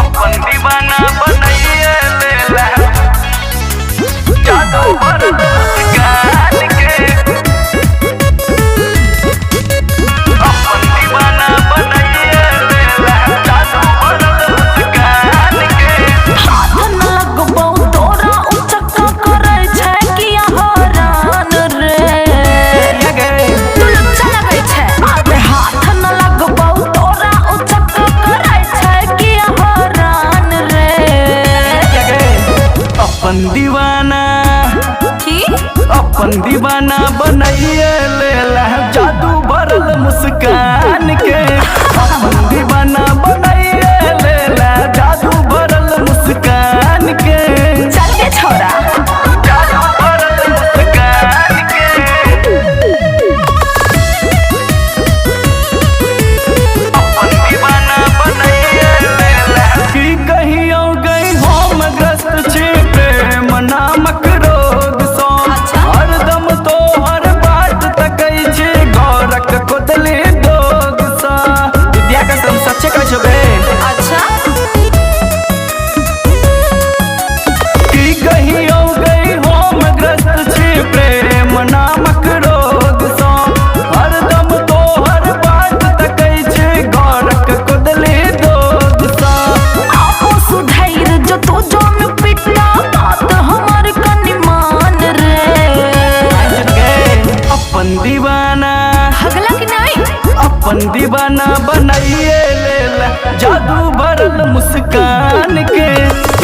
अपन दीवाना बनाइए लेला जादू भरल मुस्कान के। अपन दीवाना बनाइए लेला जादू भरल मुस्कान के। हाथ न लगबौ तोरा उचक्का करे छै किया हरान रे। तू लज्जा लगै छै। अरे हाथ न लगबौ तोरा उचक्का करे छै किया हरान रे। अपन दीवाना की अपन दीवाना बनाइए लेला जादू भरल मुस्कान के। अपन दीवाना बनाइए लेला जादू भरल मुस्कान के। चल के छोरा जादू भरल मुस्कान के। अपन दीवाना बनाइए लेला की कहियो गई हम ग्रस्त छी प्रेम नामक रोग सँ। हरदम तोहर बात तकै छी घरक कोदली दोग सँ। विद्या कसम सच्चे कहै छौ बे। अच्छा की कहियो गई हम ग्रस्त छी प्रेम नामक रोग सँ। हरदम तोहर बात तकै छी घरक कोदली दोग सँ। आपो सुधैर जो तू जोन पिटना बात हमर कनि मान रे। अपन दीवाना हगला कि नहीं अपन दीवाना बनाइए लेला जादू भरल मुस्कान के।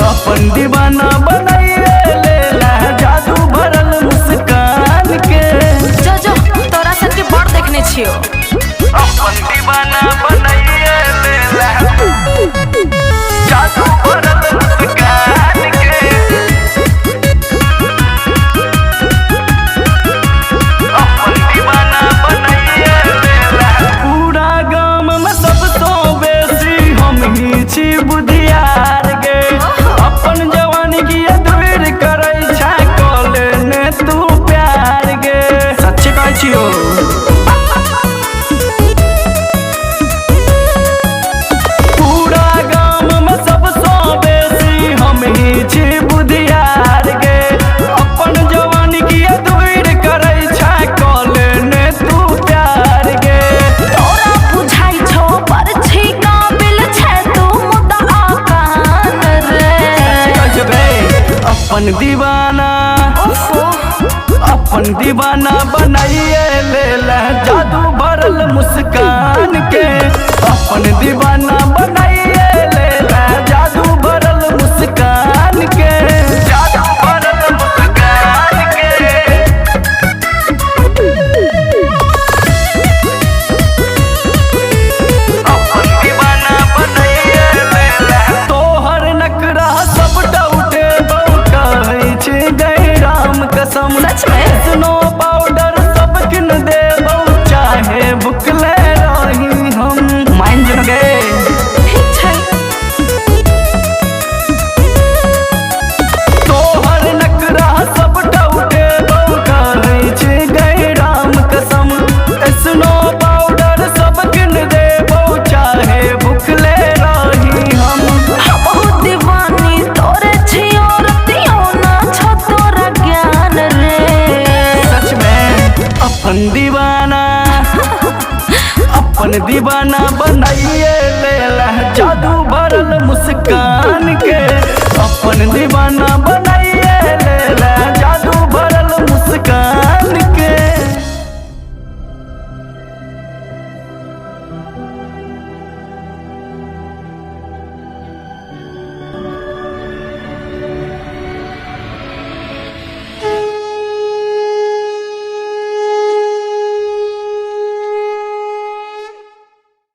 अपन दीवाना बनाइए लेला जादू भरल मुस्कान के। जो जो तोरा सन के बड़ देखने छियो। अपन दीवाना बनाइए लेला जादू भरल मुस्कान के। अपन दीवाना बनाइए लेला पूरा गाम में सबसँ बेसी हम ही छी बुधियार गे। अपन जवानी की दूर करै छै कॉले ने तू प्यार गे। सच्चे कहै छियो। पूरा गाम में सबसँ बेसी हम ही छी बुधियार गे। अपन जवानी की दूर करै छै कॉले ने तू प्यार गे। तोरा बुझाई छो पर छी काबिल छै तू मुदा आकान रे। अपन दीवाना अपन दीवाना बनाइए लेला जादू भरल मुस्कान के। अपन दीवाना